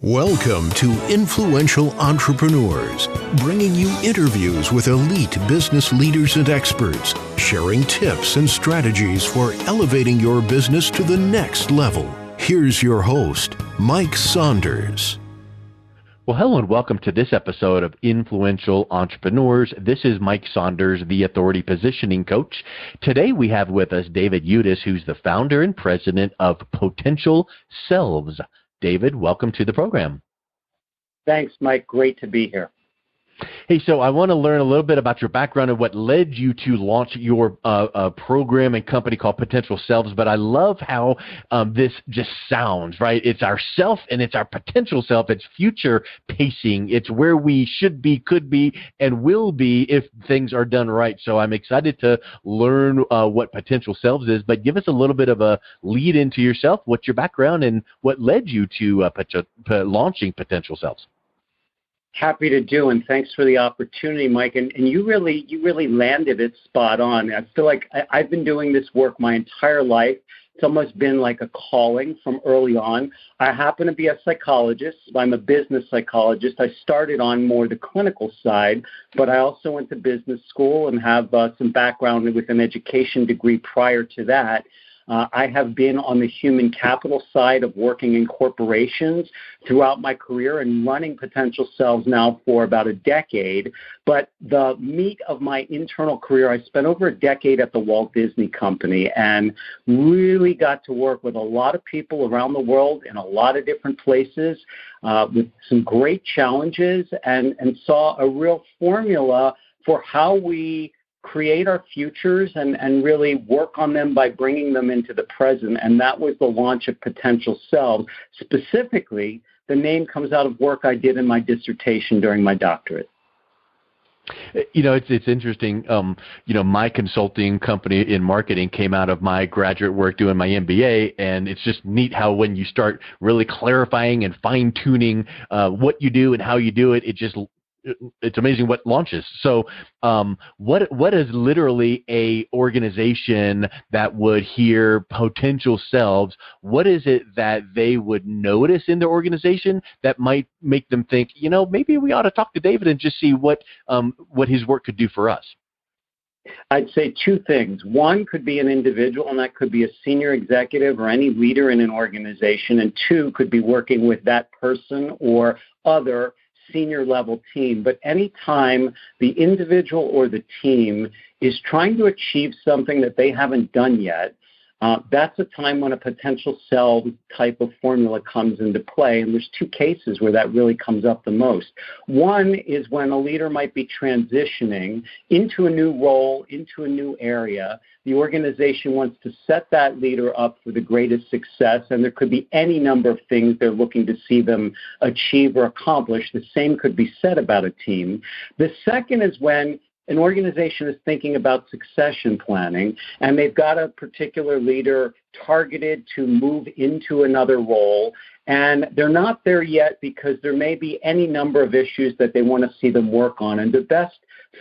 Welcome to Influential Entrepreneurs, bringing you interviews with elite business leaders and experts, sharing tips and strategies for elevating your business to the next level. Here's your host, Mike Saunders. Well, hello and welcome to this episode of Influential Entrepreneurs. This is Mike Saunders, the Authority Positioning Coach. Today we have with us David Yudis, who's the founder and president of Potential Selves. David, welcome to the program. Thanks, Mike. Great to be here. Hey, so I want to learn a little bit about your background and what led you to launch your program and company called Potential Selves, but I love how this just sounds, right? It's our self and it's our potential self. It's future pacing. It's where we should be, could be, and will be if things are done right. So I'm excited to learn what Potential Selves is, but give us a little bit of a lead into yourself, what's your background, and what led you to launching Potential Selves. Happy to do, and thanks for the opportunity, Mike. And you really landed it spot on. I feel like I've been doing this work my entire life. It's almost been like a calling from early on. I happen to be a psychologist. I'm a business psychologist. I started on more the clinical side, but I also went to business school and have some background with an education degree prior to that. I have been on the human capital side of working in corporations throughout my career and running Potential Selves now for about a decade. But the meat of my internal career, I spent over a decade at the Walt Disney Company and really got to work with a lot of people around the world in a lot of different places with some great challenges and saw a real formula for how we create our futures and really work on them by bringing them into the present. And that was the launch of Potential Selves. Specifically, the name comes out of work I did in my dissertation during my doctorate. You know, it's interesting. My consulting company in marketing came out of my graduate work doing my MBA, and it's just neat how when you start really clarifying and fine-tuning what you do and how you do it, it's amazing what launches. So what is literally a organization that would hear Potential Selves? What is it that they would notice in their organization that might make them think, maybe we ought to talk to David and just see what his work could do for us? I'd say two things. One could be an individual, and that could be a senior executive or any leader in an organization. And two could be working with that person or other senior level team. But anytime the individual or the team is trying to achieve something that they haven't done yet, that's a time when a Potential Self type of formula comes into play. And there's two cases where that really comes up the most. One is when a leader might be transitioning into a new role, into a new area. The organization wants to set that leader up for the greatest success, and there could be any number of things they're looking to see them achieve or accomplish. The same could be said about a team. The second is when an organization is thinking about succession planning, and they've got a particular leader targeted to move into another role, and they're not there yet because there may be any number of issues that they want to see them work on. And to best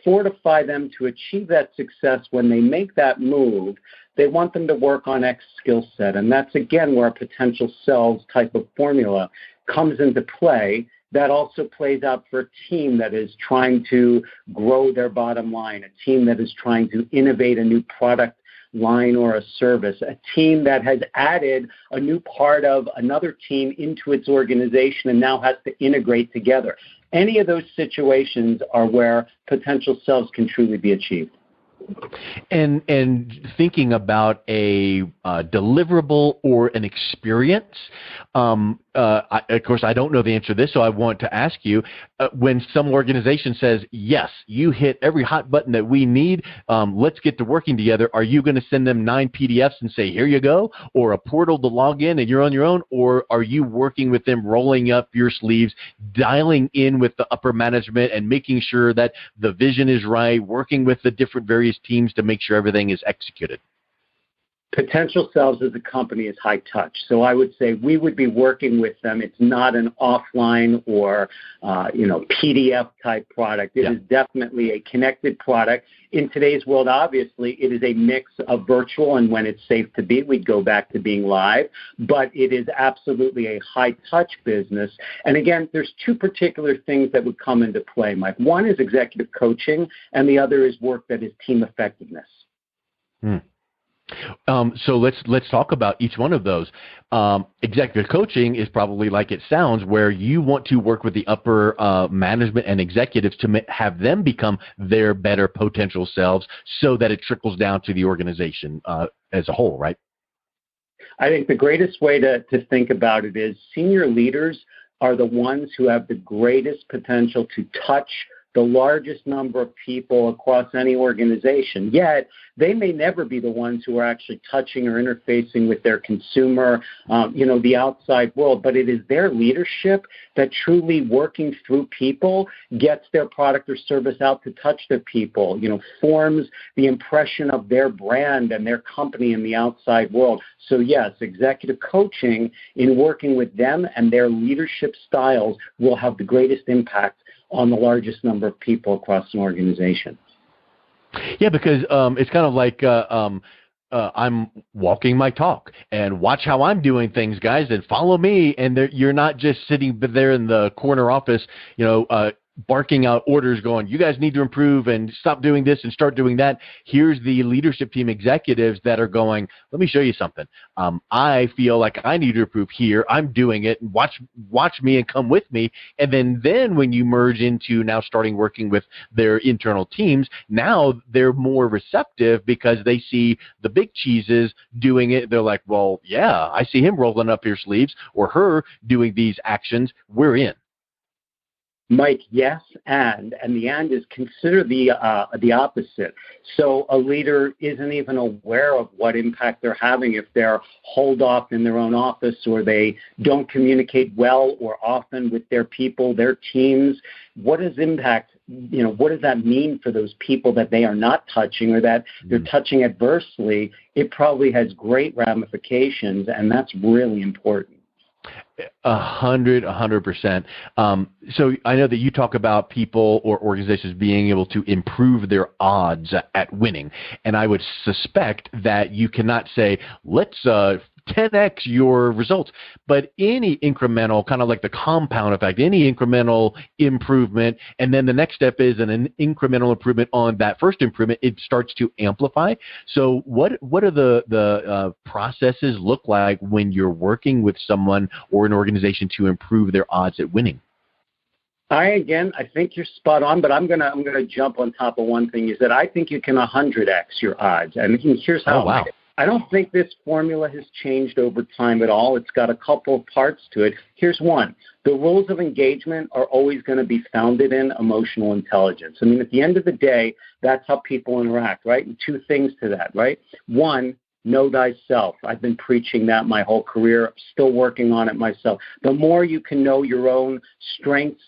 fortify them to achieve that success when they make that move, they want them to work on X skill set. And that's, again, where a Potential Selves type of formula comes into play. That also plays out for a team that is trying to grow their bottom line, a team that is trying to innovate a new product line or a service, a team that has added a new part of another team into its organization and now has to integrate together. Any of those situations are where Potential Selves can truly be achieved. And thinking about a deliverable or an experience, of course, I don't know the answer to this, so I want to ask you, when some organization says, yes, you hit every hot button that we need, let's get to working together, are you going to send them 9 PDFs and say, here you go, or a portal to log in and you're on your own, or are you working with them, rolling up your sleeves, dialing in with the upper management and making sure that the vision is right, working with the different various teams to make sure everything is executed? Potential Selves as a company is high touch. So I would say we would be working with them. It's not an offline or, PDF type product. It is definitely a connected product. In today's world, obviously, it is a mix of virtual, and when it's safe to be, we'd go back to being live. But it is absolutely a high touch business. And again, there's two particular things that would come into play, Mike. One is executive coaching, and the other is work that is team effectiveness. So let's talk about each one of those. Executive coaching is probably like it sounds, where you want to work with the upper management and executives to have them become their better potential selves, so that it trickles down to the organization as a whole, right? I think the greatest way to think about it is senior leaders are the ones who have the greatest potential to touch the largest number of people across any organization. Yet, they may never be the ones who are actually touching or interfacing with their consumer, the outside world. But it is their leadership that truly working through people gets their product or service out to touch their people, forms the impression of their brand and their company in the outside world. So yes, executive coaching in working with them and their leadership styles will have the greatest impact on the largest number of people across an organization. Yeah, because it's kind of like I'm walking my talk, and watch how I'm doing things, guys, and follow me. And you're not just sitting there in the corner office, barking out orders going, you guys need to improve and stop doing this and start doing that. Here's the leadership team executives that are going, let me show you something. I feel like I need to improve here. I'm doing it. Watch me and come with me. And then when you merge into now starting working with their internal teams, now they're more receptive because they see the big cheeses doing it. They're like, well, yeah, I see him rolling up his sleeves or her doing these actions. We're in. Mike, yes, and the and is consider the opposite. So a leader isn't even aware of what impact they're having if they're holed off in their own office, or they don't communicate well or often with their people, their teams. What does impact? What does that mean for those people that they are not touching or that they're touching adversely? It probably has great ramifications, and that's really important. 100%. So I know that you talk about people or organizations being able to improve their odds at winning. And I would suspect that you cannot say, let's 10x your results, but any incremental, kind of like the compound effect, any incremental improvement, and then the next step is an incremental improvement on that first improvement, it starts to amplify. So what are the processes look like when you're working with someone or an organization to improve their odds at winning? I think you're spot on, but I'm gonna jump on top of one thing. Is that I think you can 100x your odds, and here's how. Oh, wow. I don't think this formula has changed over time at all. It's got a couple of parts to it. Here's one. The rules of engagement are always going to be founded in emotional intelligence. I mean, at the end of the day, that's how people interact, right? And two things to that, right? One, know thyself. I've been preaching that my whole career, still working on it myself. The more you can know your own strengths,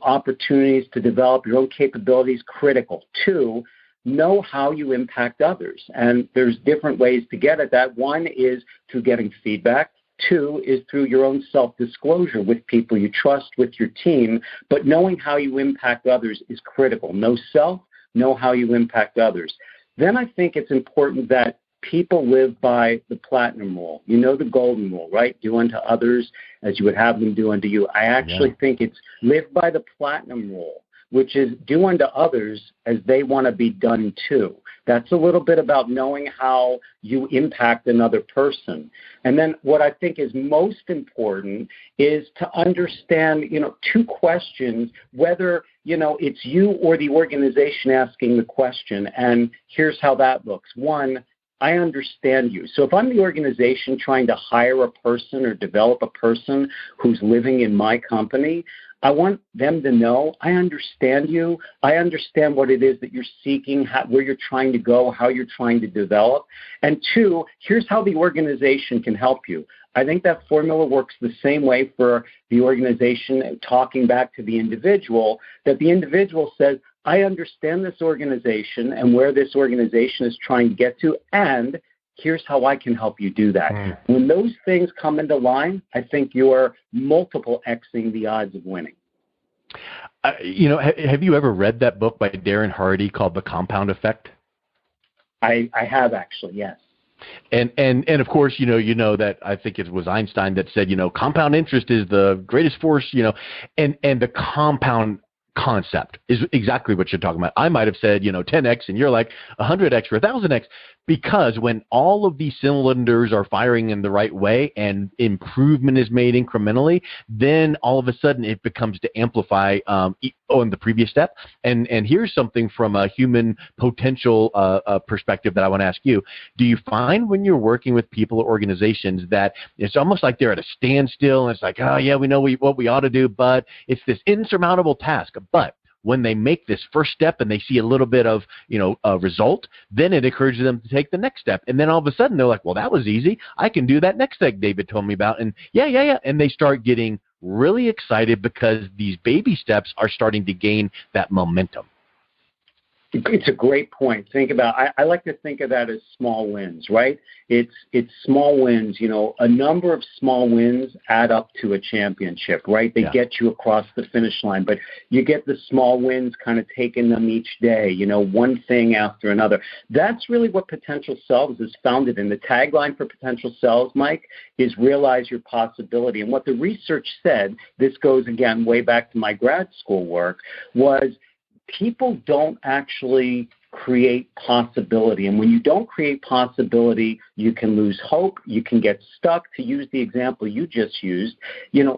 opportunities to develop your own capabilities, critical. Two, know how you impact others. And there's different ways to get at that. One is through getting feedback. Two is through your own self-disclosure with people you trust, with your team. But knowing how you impact others is critical. Know self, know how you impact others. Then I think it's important that people live by the platinum rule. The golden rule, right? Do unto others as you would have them do unto you. I actually think it's live by the platinum rule, which is do unto others as they want to be done to. That's a little bit about knowing how you impact another person. And then what I think is most important is to understand, two questions, whether, it's you or the organization asking the question. And here's how that looks. One, I understand you. So if I'm the organization trying to hire a person or develop a person who's living in my company, I want them to know I understand you. I understand what it is that you're seeking, where you're trying to go, how you're trying to develop. And two, here's how the organization can help you. I think that formula works the same way for the organization, talking back to the individual, that the individual says, I understand this organization and where this organization is trying to get to, and Here's how I can help you do that. When those things come into line, I think you're multiple Xing the odds of winning. Have you ever read that book by Darren Hardy called The Compound Effect? I have actually, yes. And of course, you know that I think it was Einstein that said, compound interest is the greatest force, and the compound concept is exactly what you're talking about. I might have said, 10x, and you're like 100x or 1000x, because when all of these cylinders are firing in the right way and improvement is made incrementally, then all of a sudden it becomes to amplify on the previous step. And here's something from a human potential perspective that I want to ask you. Do you find when you're working with people or organizations that it's almost like they're at a standstill, and it's like, oh yeah, we know what we ought to do, but it's this insurmountable task. But when they make this first step and they see a little bit of, a result, then it encourages them to take the next step. And then all of a sudden they're like, well, that was easy. I can do that next thing David told me about. And yeah. And they start getting really excited because these baby steps are starting to gain that momentum. It's a great point. Think about, I like to think of that as small wins, right? It's small wins. A number of small wins add up to a championship, right? They get you across the finish line, but you get the small wins kind of taking them each day, one thing after another. That's really what Potential Selves is founded in. The tagline for Potential Selves, Mike, is realize your possibility. And what the research said, this goes again way back to my grad school work, was people don't actually create possibility. And when you don't create possibility, you can lose hope. You can get stuck. To use the example you just used,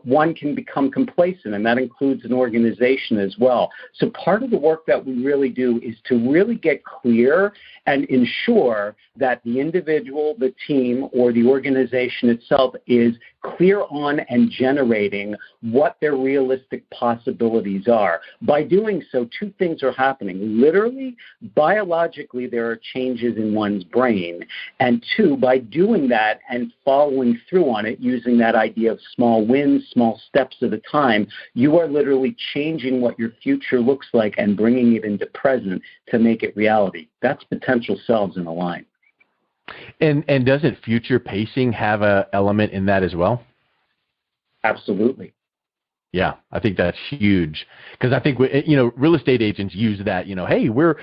one can become complacent, and that includes an organization as well. So part of the work that we really do is to really get clear and ensure that the individual, the team, or the organization itself is clear on and generating what their realistic possibilities are. By doing so, two things are happening. Literally, biologically, there are changes in one's brain. And two, by doing that and following through on it, using that idea of small wins, small steps at a time, you are literally changing what your future looks like and bringing it into present to make it reality. That's Potential Selves in a line. And doesn't future pacing have an element in that as well? Absolutely. Yeah, I think that's huge, because I think real estate agents use that. Hey, we're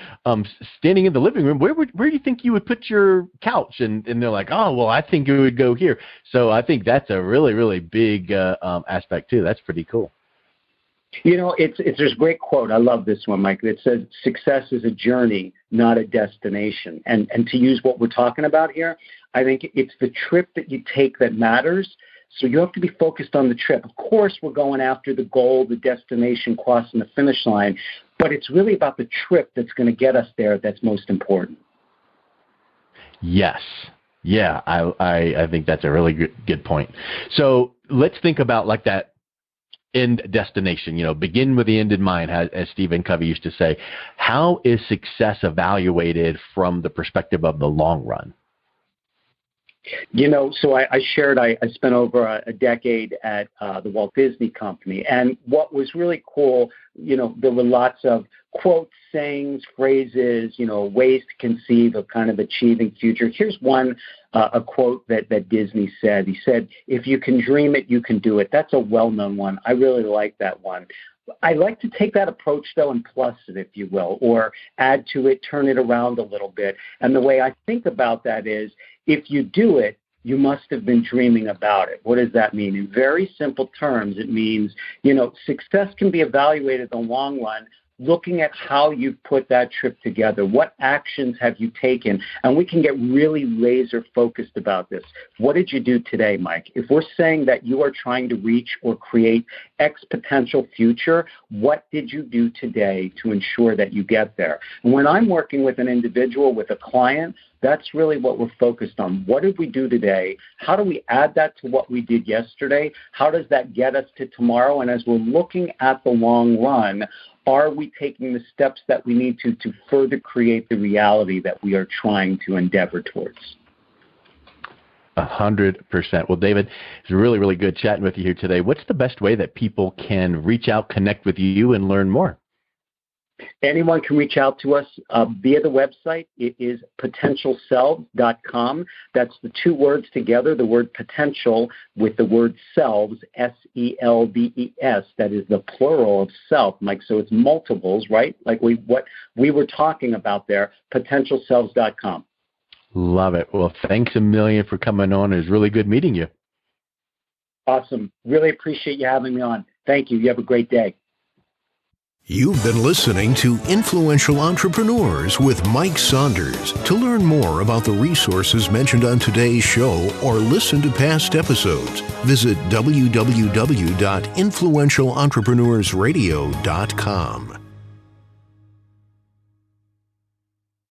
standing in the living room. Where do you think you would put your couch? And they're like, oh, well, I think it would go here. So I think that's a really, really big aspect too. That's pretty cool. There's a great quote. I love this one, Mike. It says, success is a journey, not a destination. And to use what we're talking about here, I think it's the trip that you take that matters. So you have to be focused on the trip. Of course, we're going after the goal, the destination, crossing the finish line, but it's really about the trip that's going to get us there that's most important. Yes. Yeah, I think that's a really good point. So let's think about like that end destination, begin with the end in mind, as Stephen Covey used to say. How is success evaluated from the perspective of the long run? So I shared, I spent over a decade at the Walt Disney Company. And what was really cool, there were lots of quotes, sayings, phrases, ways to conceive of kind of achieving future. Here's one, a quote that Disney said. He said, if you can dream it, you can do it. That's a well-known one. I really like that one. I like to take that approach, though, and plus it, if you will, or add to it, turn it around a little bit. And the way I think about that is, if you do it, you must have been dreaming about it. What does that mean? In very simple terms, it means, success can be evaluated in the long run looking at how you've put that trip together. What actions have you taken? And we can get really laser focused about this. What did you do today, Mike? If we're saying that you are trying to reach or create X potential future, what did you do today to ensure that you get there? And when I'm working with an individual, with a client, that's really what we're focused on. What did we do today? How do we add that to what we did yesterday? How does that get us to tomorrow? And as we're looking at the long run, are we taking the steps that we need to further create the reality that we are trying to endeavor towards? 100%. Well, David, it's really, really good chatting with you here today. What's the best way that people can reach out, connect with you, and learn more? Anyone can reach out to us via the website. It is potentialselves.com. That's the two words together, the word potential with the word selves, S-E-L-V-E-S. That is the plural of self, Mike. So it's multiples, right? Like what we were talking about there, potentialselves.com. Love it. Well, thanks a million for coming on. It was really good meeting you. Awesome. Really appreciate you having me on. Thank you. You have a great day. You've been listening to Influential Entrepreneurs with Mike Saunders. To learn more about the resources mentioned on today's show or listen to past episodes, visit www.influentialentrepreneursradio.com.